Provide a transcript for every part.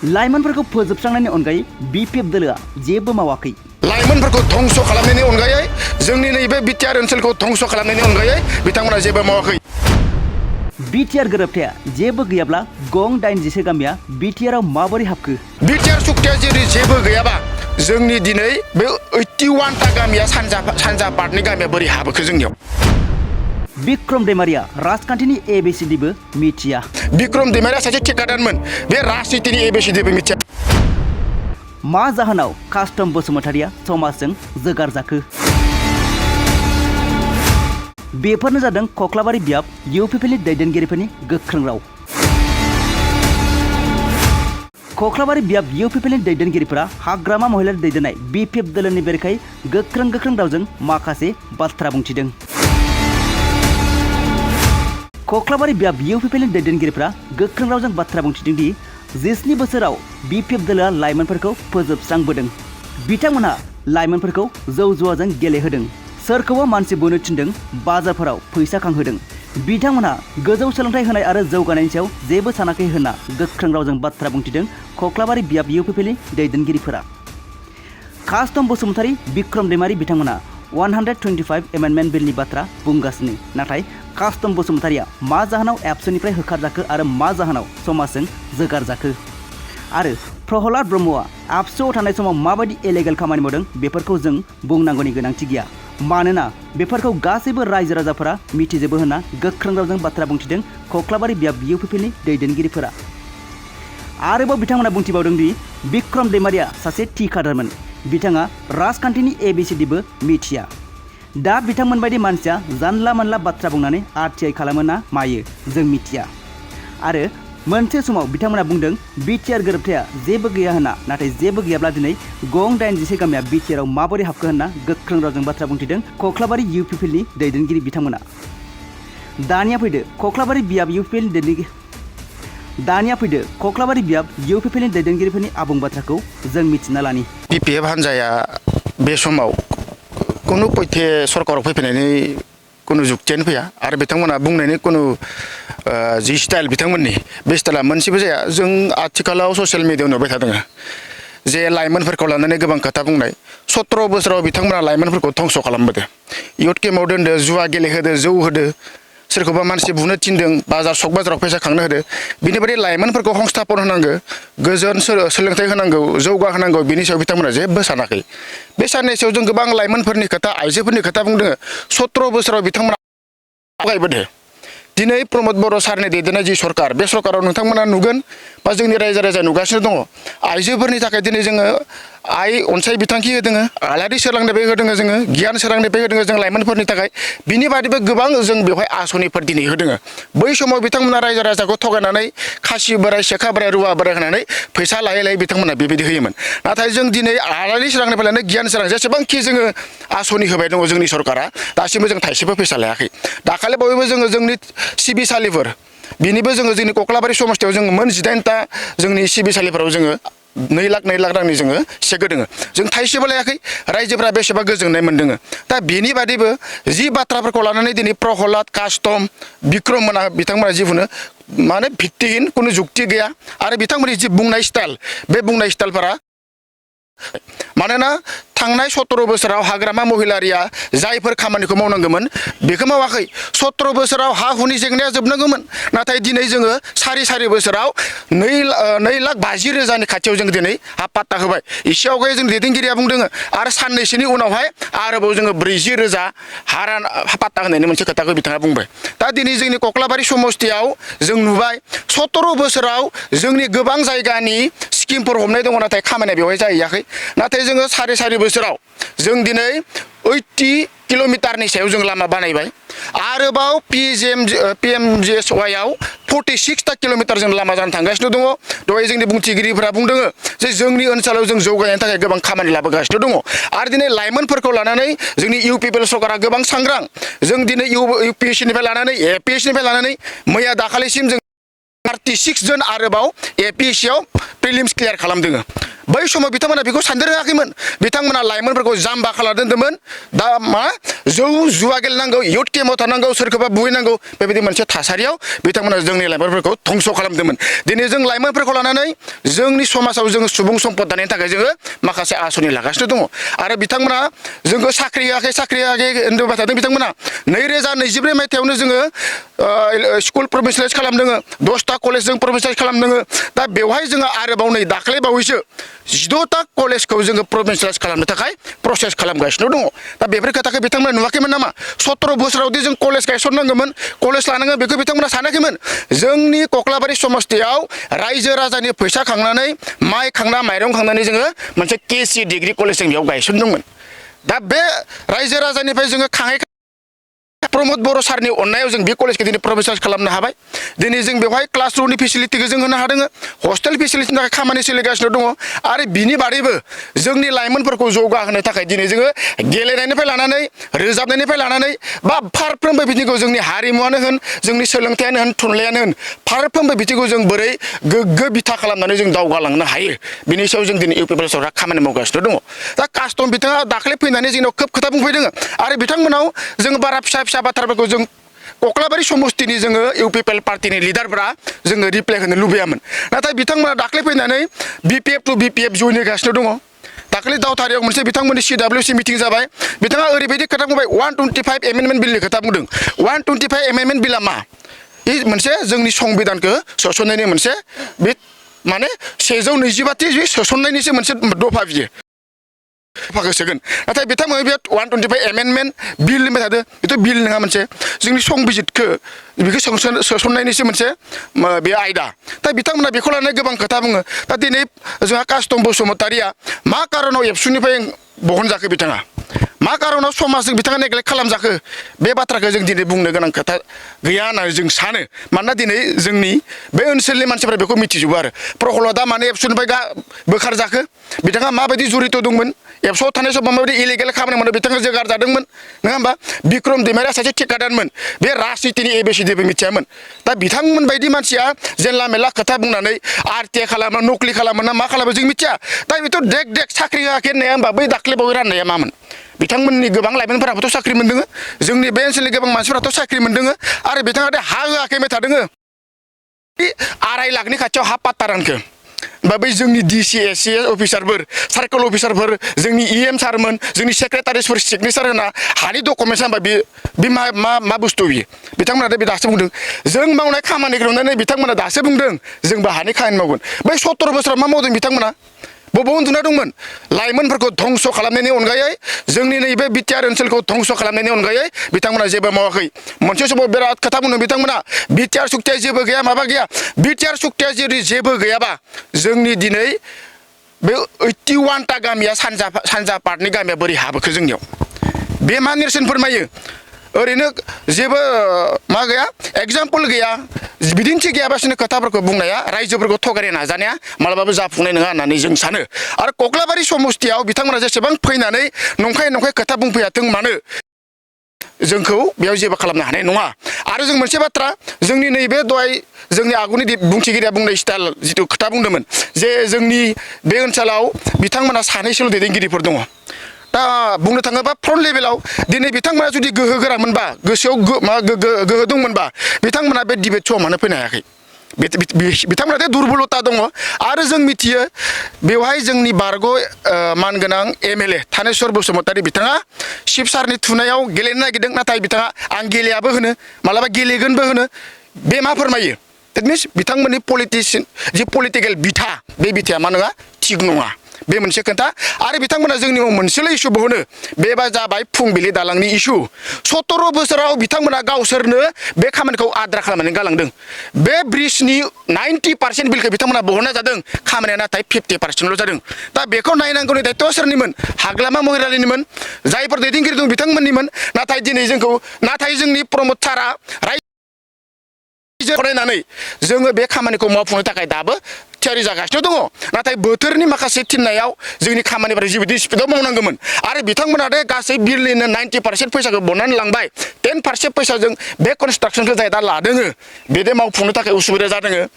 लाइमोनफोरखौ फोजोबस्रांनायनि अनगायै बिपिएफ दोलोआ जेबो मावाखै। लाइमोनफोरखौ धंस खालामनायनि अनगायै जोंनि नैबे बिटिआर ओनसोलखौ धंस खालामनायनि अनगायै बिथांमोना जेबो मावाखै। बिटिआर गोरोबथाया जेबो गैयाब्ला गं 86 गामिया बिटिआरआव माबोरै हाबखो? बिटिआर सुक्तिया जुदि जेबो गैयाबा जोंनि दिनै बे 81टा गामिया सानजा पार्टनि गामिया बोरै हाबोखो जोंनियाव? बिक्रम दैमारिया राजखान्थिनि एबिसिडिबो मिथिया। बिक्रम दैमारिया सासे ठेकादारमोन, बे राजनितिनि एबिसिडिबो मिथिया। मा जाहोनाव कास्टम बसुमतारिया समाजजों जोगार जाखो? बेफोरनो जादों कक्लाबारि बियाब इउपिपिएलनि दैदेनगिरिफोरनि गोख्रों राव। कक्लाबारि बियाब इउपिपिएलनि दैदेनगिरिफोरा हाग्रामा महिलारि दैदेननाय बिपिएफ दोलोनि बेरेखायै गोख्रों रावजों माखासे बाथ्रा बुंथिदों। कक्लाबारि बियाब इउपिपिएलनि दैदेनगिरिफोरा गोख्रों रावजों बाथ्रा बुंथिदों दि 17 बोसोराव बिपिएफ दोलोआ लाइमोनफोरखौ फोजोबस्रांबोदों। बिथांमोनहा लाइमोनफोरखौ जौ जुवाजों गेलेहोदों, सोरखौबा मानसि बोनो थिनदों, बाजारफोराव फैसा खांहोदों। बिथांमोनहा गोजौ सोलोंथाइ होनाय आरो जौगानायनि सायाव जेबो सानाखै होनना गोख्रों रावजों बाथ्रा बुंथिदों कक्लाबारि बियाब इउपिपिएलनि दैदेनगिरिफोरा। कास्टम बसुमतारी, बिक्रम दैमारि बिथांमोनहा 125 एमेन्डमेन्ट बिलनि बाथ्रा बुंगासिनो, नाथाय कास्टम बसुमतारिया मा जाहोनाव एबसुनिफ्राय होखारजाखो आरो मा जाहोनाव समाजजों जोगार जाखो? आरो प्रहलाद ब्रह्मआ एबसुआव थानाय समाव माबायदि इलिगेल खामानि मावदों बेफोरखौ जों बुंनांगौनि गोनांथि गैया, मानोना बेफोरखौ गासैबो रायजो राजाफोरा मिथिजोबो होनना गोख्रों रावजों बाथ्रा बुंथिदों कक्लाबारि बियाब इउपिपिएलनि दैदेनगिरिफोरा। आरोबाव बिथांमोना बुंथिबावदों दि बिक्रम दैमारिया सासे ठिकादारमोन, बिथाङा राजखान्थिनि एबिसिडिबो मिथिया। दा बिथांमोन बायदि मानसिया जानला मानला बाथ्रा बुंनानै आरटिआइ खालामो ना मायो जों मिथिया। आरो मोनसे समाव बिथांमोना बुंदों बिटिआर गोरोबथाया जेबो गैया होनना, नाथाय जेबो गैयाब्ला दिनै गं 86 गामिया बिटिआरआव माबोरै हाबखो होनना गोख्रों रावजों बाथ्रा बुंथिदों कक्लाबारि इउपिपिएलनि दैदेनगिरि बिथांमोना। दानिया फैदो कक्लाबारि बियाब इउपिपिएलनि दैदेनगिरिफोरनि आबुं बाथ्राखौ जों मिथिना लानि। बिपिएफ हान्जाया बे समाव कुनु पयथे सरकाराव फैफिननायनि कुनु जुक्तियानो फैया आरो बिथांमोना बुंनायनि कुनु जि स्टाइल बिथांमोननि बे स्टाइला मोनसेबो जाया। जों आथिखालाव ससियेल मिडियायाव नुबाय थादों जे लाइमोनफोरखौ लानानै गोबां खोथा बुंनाय। 17 बोसोराव बिथांमोना लाइमोनफोरखौ धंस खालामबोदों, इयुथ केम्पआव दोनदो, जुवा गेलेहोदो, जौ होदो, सोरखौबा मानसि बुनो थिनदों, सक बाजाराव फैसा खांनो होदो। बिनि बायदि लाइमोनफोरखौ संस्थापन होनांगौ, गोजोन सोलोंथाइ होनांगौ, जौगाहोनांगौ, बिनि सायाव बिथांमोना जेबो सानाखै। बे साननैसोआव जों गोबां लाइमोनफोरनि खोथा, आइजोफोरनि खोथा बुंदों। 17 बोसोराव बिथांमोना गायबोदों। दिनै प्रमद बर' सारनि दैदेननाय जि सरकार, बे सरकाराव नोंथांमोना नुगोन बा जोंनि रायजो राजा नुगासिनो दङ। आइजोफोरनि थाखाय दिनै जोङो आइ अनसाय बिथांखि होदों, आलारि सोरांनिफ्राय होदों, जोङो गियान सोरांनिफ्राय होदों जों लाइमोनफोरनि थाखाय। बिनि बादैबो गोबां जों बेवहाय आसनिफोर दिनै होदों। बै समाव बिथांमोना रायजो राजाखौ थगायनानै खासि बोराय, सेखा बोराय, रुवा बोराय होनानै फैसा लायै लायै बिथांमोना बेबायदि होयोमोन। नाथाय जों दिनै आलारि सोरांनिफ्राय लानानै गियान सोरां जेसेबांखि जोङो आसनि होबाय दङ जोंनि सरकारा, दासिमबो जों थाइसेबो फैसा लायाखै। दाखालि बावैबो जोङो जोंनि सिबिसालिफोर, बिनिबो जोङो जोंनि कक्लाबारि समस्थियाव जोङो मोन 18टा जोंनि सिबिसालिफोराव जोङो 2 लाख रांनि जोङो चेक होदों। जों थाइसेबो लायाखै। रायजोफोरा बेसेबा गोजोननाय मोन्दों। दा बेनि बादैबो जि बाथ्राफोरखौ लानानै दिनै प्रहलाद, कास्टम, बिक्रम मोना बिथांमोना जिखुनु माने भित्तिहीन, कुनु जुक्ति गैया। आरो बिथांमोननि जि बुंनाय स्टाइल, बे बुंनाय स्टाइलफोरा मानोना थांनाय 17 बोसोराव हाग्रामा महिलारिया जायफोर खामानिखौ मावनांगौमोन बेखौ मावाखै। 17 बोसोराव हा हुनि जेंनाया जोबनांगौमोन, नाथाय दिनै जोङो सारि बोसोराव 2,50,000 खाथियाव जों दिनै हा पाट्टा होबाय। एसे आवगाय जों दैदेनगिरिया बुंदों आरो साननैसोनि उनावहाय आरोबाव जोङो 40,000 हा पाट्टा होनायनि मोनसे खोथाखौ बिथाङा बुंबाय। दा दिनै जोंनि कक्लाबारि समस्थियाव जों नुबाय 17 बोसोराव जोंनि गोबां जायगानि स्किमफोर हमनाय दङ, नाथाय खामानिया बेवहाय जाहैयाखै। नाथाय जोङो सारि बोसोराव जों दिनै 80 किल'मिटारनि सायाव जों लामा बानायबाय। आरोबाव PMGSYआव 46 किल'मिटार जों लामा जानो थांगासिनो दङ। दहाय जोंनि बुंथिगिरिफोरा बुंदों जे जोंनि ओनसोलाव जों जौगानायनि थाखाय गोबां खामानि लाबोगासिनो दङ। आरो दिनै लाइमोनफोरखौ लानानै जोंनि इउपिपिएल सरकारा गोबां सांग्रां। जों दिनै UPSCनिफ्राय लानानै APSCनिफ्राय लानानै मैया दाखालिसिम जों 36 जन आरोबाव APSCआव प्रिलिम्स क्लियार खालामदों। बै समाव बिथांमोना बेखौ साननो रोङाखैमोन बिथांमोना लाइमोनफोरखौ जाम्बा खालामना दोन्दोंमोन दा मा जौ जुवा गेलेनांगौ इयुथ केम्पआव थानांगौ सोरखौबा बुहैनांगौ बेबायदि मोनसे थासारियाव बिथांमोना जोंनि लाइमोनफोरखौ धंस' खालामदोंमोन दिनै जों लाइमोनफोरखौ लानानै जोंनि समाजाव जोङो सुबुं सम्पद दानायनि थाखाय जोङो माखासे आसनि लागासिनो दङ आरो बिथांमोना जोंखौ साख्रि होआखै होनबाय थादों बिथांमोना 2024 मायथाइयावनो जोङो स्कुल प्रभिन्सियेलाइज खालामदों 10टा कलेज जों प्रभिन्सियेलाइज खालामदों दा बेवहाय जोङो आरोबाव नै दाख्लै बावैसो 16टा कलेजखौ जोङो प्रभिन्सियेलाइज खालामनो थाखाय प्रसेस खालामगासिनो दङ दा बेफोर खोथाखौ बिथांमोना नुवाखैमोन नामा 17 बोसोरावदि जों कलेज गायसननांगौमोन कलेज लानांगोन बेखौ बिथांमोना सानाखैमोन जोंनि कक्लाबारि समस्तियाव रायजो राजानि फैसा खांनानै माइ खांना माइरं खांनानै जोङो मोनसे केसि डिग्री कलेज जों बेयाव गायसनदोंमोन दा बे रायजो राजानिफ्राय जोङो खाङै प्रमद बर' सारनि अननायाव जों बे कलेजखौ दिनै प्रभिन्सियेलाइज खालामनो हाबाय दिनै जों बेवहाय क्लासरुमनि फेसिलिटिखौ जों होनो हादों हस्टेल फेसिलिटिनि थाखाय खामानि सोलिगासिनो दङ आरो बिनि बादैबो जोंनि लाइमोनफोरखौ जौगाहोनो थाखाय दिनै जोङो गेलेनायनिफ्राय लानानै रोजाबनायनिफ्राय लानानै बा फारफ्रोमबो बिथिंखौ जोंनि हारिमुआनो होन जोंनि सोलोंथायानो होन थुनलाइयानो होन फारफ्रोमबो बिथिंखौ जों बोरै गोग्गो बिथा खालामनानै जों दावगालांनो हायो बिनि सायाव जों दिनै इउपिपिएल सरकारा खामानि मावगासिनो दङ दा कास्टम बिथाङा दाख्लै फैनानै जोंनाव खोब खोथा बुंफैदों आरो बिथांमोनाव जों बारा फिसा बाथ्राफोरखौ जों कक्लाबारि समस्तिनि जोङो इउपिपिएल पार्टिनि लिडारफोरा जोङो रिप्लाइ होनो लुबैयामोन नाथाय बिथांमोना दाख्लै फैनानै बिपिएफ टु बिपिएफ जइन होगासिनो दङ दाख्लै दावथारियाव मोनसे बिथांमोननि CWC मिटिं जाबाय बिथाङा ओरैबायदि खोथा बुंबाय 125 एमेन्डमेन्ट बिलनि खोथा बुंदों 125 एमेन्डमेन्ट बिला मा बे मोनसे जोंनि संबिधानखौ सोसननायनि मोनसे बे माने 125 सोसननायनिसो मोनसे दफा बियो दफाखौ सोगोन नाथाय बिथांमोना बे 125 एमेन्डमेन्ट बिल होनबाय थादों बेथ' बिल नङा मोनसे जोंनि संबिजितखौ बेखौ सोसननायनिसो मोनसे बे आयदा दा बिथांमोना बेखौ लानानै गोबां खोथा बुङो दा दिनै जोंहा कास्टम बसुमतारिया मा कारनाव एबसुनिफ्राय बहनजाखो बिथाङा मा कारनाव समाजजों बिथाङा नेग्लेक्ट खालामजाखो बे बाथ्राखौ जों दिनै बुंनो गोनां खोथा गैया होननानै जों सानो मानोना दिनै जोंनि बे ओनसोलनि मानसिफोरा बेखौ मिथिजोबो आरो प्रहलादा माने एबसुनिफ्राय बोखारजाखो बिथाङा माबायदि जरित दंमोन एबसुआव थानाय समाव माबायदि इलिगेल खामानि मावनो बिथाङा जोगार जादोंमोन नङा होमबा बिक्रम दैमारिया सासे ठेकादारमोन बे राजनितिनि ABCDबो मिथियामोन दा बिथांमोन बायदि मानसिया जेनला मेला खोथा बुंनानै RTA खालामो नकलि खालामो ना मा खालामो जों मिथिया दा बेथ' देक साख्रि होआखै होननाया होमबा बै दाख्लै बावै राननाया मामोन बिथांमोननि गोबां लाइमोनफोराबोथ' साख्रि मोन्दों जोंनि बे ओनसोलनि गोबां मानसिफोराथ' साख्रि मोन्दों आरो बिथाङा दे हा होआखै होनबाय थादों 2.5 लाखनि खाथियाव हा पाट्टा रानखो बा बै जोंनि DC SC अफिसारफोर सार्कोल अफिसारफोर जोंनि EM सारमोन जोंनि सेक्रेटारिसफोर सिगनेसार होना हानि डकुमेन्टस होनबा बे मा बुस्थु बियो बिथांमोना बे दासो बुंदों जों मावनाय खामानिखौ नुनानै बिथांमोना दासो बुंदों जोंबो हानि खामानि मावगोन बै 17 बोसोराव मा मावदों बिथांमोना बबाव उन्दुना दंमोन लाइमोनफोरखौ धंस' खालामनायनि अनगायै जोंनि नैबे बिटिआर ओनसोलखौ धंस' खालामनायनि अनगायै बिथांमोना जेबो मावाखै मोनसे समाव बिराद खोथा बुंदों बिथांमोना बिटिआर सुक्तिया जेबो गैया माबा गैया बिटिआर सुक्तिया जुदि जेबो गैयाबा जोंनि दिनै बे 81टा गामिया सानजा पार्टनि गामिया बोरै हाबोखो जोंनियाव बे मा नेरसोन फोरमायो ओरैनो जेबो मा गैया एग्जाम्पल गैया बिदिन्थि गैयाबासिनो खोथाफोरखौ बुंनाया रायजोफोरखौ थगायनो नाजानाया मालाबाबो जाफुंनाय नङा होननानै जों सानो आरो कक्लाबारि समस्तियाव बिथांमोना जेसेबां फैनानै नंखाय खोथा बुंफैयाथों मानो जोंखौ बेयाव जेबो खालामनो हानाय नङा आरो जों मोनसे बाथ्रा जोंनि नैबे दहाय जोंनि आगुनि बुंथिगिरिया बुंनाय स्टाइल जिथु खोथा बुंदोंमोन जे जोंनि बे ओनसोलाव बिथांमोना सानैसोल' दैदेनगिरिफोर दङ दा बुंनो थाङोबा फ्रन्ट लेभेलाव दिनै बिथांमोना जुदि गोहो गोरामोनबा गोसोआव गोहो दंमोनबा बिथांमोना बे डिबेट श'आव मानो फैनो हायाखै बिथांमोना दुरबलता दङ आरो जों मिथियो बेवहाय जोंनि बारग' मानगोनां MLA थानेस्वर बसुमतारी बिथाङा शिब सारनि थुनायाव गेलेनो नागिरदों नाथाय बिथाङा आं गेलेयाबो होनो मालाबा गेलेगोनबो होनो बे मा फोरमायो देट मिन्स बिथांमोननि पलिटिकेल बिथा बे बिथाया मा नङा थिग नङा बे मोनसे खोथा आरो बिथांमोना जोंनि मोनसेल' इस्यु बहनो बेबा जाबाय फुंबिलि दालांनि इस्यु 17 बोसोराव बिथांमोना गावसोरनो बे खामानिखौ आद्रा खालामनानै गालांदों बे ब्रिजनि 90% बिलखौ बिथांमोना बहननाय जादों खामानिया नाथाय 50%ल' जादों दा बेखौ नायनांगौनि दायित्वआ सोरनिमोन हाग्लामा महिलारिनिमोन जायफोर दैदेनगिरि दं बिथांमोननिमोन नाथाय जोंनि प्रमद सारा फरायनानै जोङो बे खामानिखौ मावफुंनो थाखाय दाबो थियारि जागासिनो दङ नाथाय बोथोरनि माखासे थिननायाव जोंनि खामानिफोरा जिबायदि स्पिडआव मावनांगौमोन आरो बिथांमोना दे गासै बिलनिनो 90% फैसाखौ बनानै लांबाय 10% फैसाजों बे कनस्ट्राक्सनखौ जाय दा लादों बेदे मावफुंनो थाखाय उसुबिदा जादों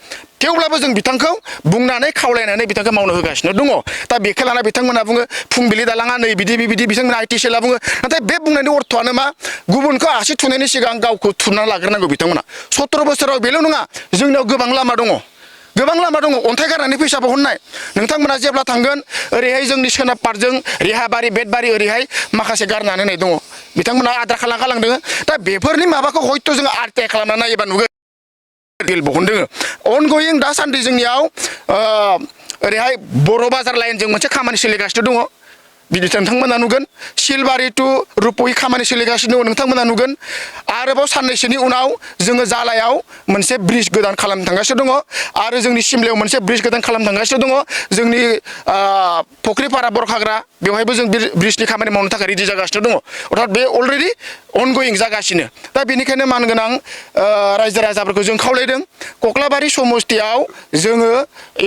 थेवब्लाबो जों बिथांखौ बुंनानै खावलायनानै बिथांखौ मावनो होगासिनो दङ दा बेखौ लाना बिथांमोना बुङो फुंबिलि दालाङा नै बिदि बिथांमोना आइटिसिएलआ बुङो नाथाय बे बुंनायनि अर्थआनो मा गुबुनखौ आसि थुनायनि सिगां गावखौ थुना लाग्रोनांगौ बिथांमोना 17 बोसोराव बेल' नङा जोंनियाव गोबां लामा दङ अन्थाइ गारनानै फैसा बहननाय नोंथांमोना जेब्ला थांगोन ओरैहाय जोंनि सोनाब पारजों रेहाबारि बेतबारि ओरैहाय माखासे गारनानै होनाय दङ बिथांमोना आद्रा खालामदों दा बेफोरनि माबाखौ हयथ' जोङो आरटिआइ खालामना नायोबा नुगोन बिल बहनदों अनगयिं दासान्दि जोंनियाव ओरैहाय बर' बाजार लाइनजों मोनसे खामानि सोलिगासिनो दङ बिदि नोंथांमोना नुगोन सिलबारि टु रुपहि खामानि सोलिगासिनो दङ नोंथांमोना नुगोन आरोबाव साननैसोनि उनाव जोङो जालायाव मोनसे ब्रिज गोदान खालामनो थांगासिनो दङ आरो जोंनि सिमलायाव मोनसे ब्रिज गोदान खालामनो थांगासिनो दङ जोंनि फख्रिपारा बरखाग्रा बेवहायबो जों ब्रिजनि खामानि मावनो थाखाय रेडि जागासिनो दङ अर्थात बे अलरेडि अनगयिं जागासिनो दा बेनिखायनो मानगोनां रायजो राजाफोरखौ जों खावलायदों कक्लाबारि समस्तियाव जोङो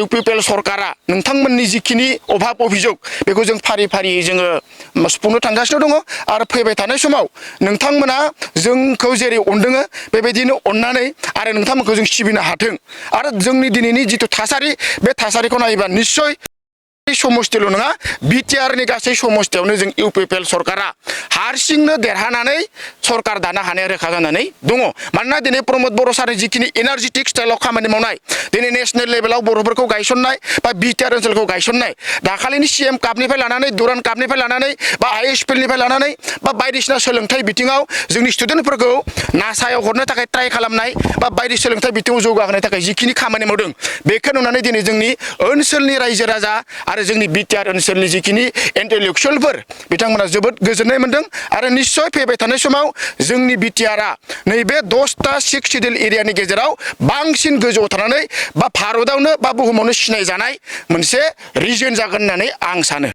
इउपिपिएल सरकारा नोंथांमोननि जिखिनि अभाब अभियोग बेखौ जों फारि फारि जोङो सुफुंनो थांगासिनो दङ आरो फैबाय थानाय समाव नोंथांमोना जोंखौ जेरै अनदों बेबायदिनो अननानै आरो नोंथांमोनखौ जों सिबिनो हाथों आरो जोंनि दिनैनि जिथु थासारि बे थासारिखौ नायोबा निस्सय समस्तिल' नङा बिटिआरनि गासै समस्तियावनो जों इउपिपिएल सरकारा हारसिंनो देरहानानै सरकार दानो हानाया रोखा जानानै दङ मानोना दिनै प्रमद बर' सारनि जिखिनि एनार्जेटिक स्टाइलाव खामानि मावनाय दिनै नेशनेल लेभेलाव बर'फोरखौ गायसननाय बा बिटिआर ओनसोलखौ गायसननाय दाखालिनि सिएम कापनिफ्राय लानानै दुरान कापनिफ्राय लानानै बा आइएसपिएलनिफ्राय लानानै बा बायदिसिना सोलोंथाइ बिथिङाव जोंनि स्टुडेन्टफोरखौ नासायाव हरनो थाखाय ट्राइ खालामनाय बा बायदि सोलोंथाइ बिथिङाव जौगाहोनो थाखाय जिखिनि खामानि मावदों बेखौ नुनानै दिनै जोंनि ओनसोलनि रायजो राजा आरो जोंनि बिटिआर ओनसोलनि जिखिनि इन्टेलेक्सुवेलफोर बिथांमोना जोबोद गोजोननाय मोनदों आरो निस्सय फैबाय थानाय समाव जोंनि बिटिआरआ नैबे 10टा 6 सिडिउल एरियानि गेजेराव बांसिन गोजौआव थानानै बा भारतआवनो बा बुहुमावनो सिनायजानाय मोनसे रिजन जागोन होननानै आं सानो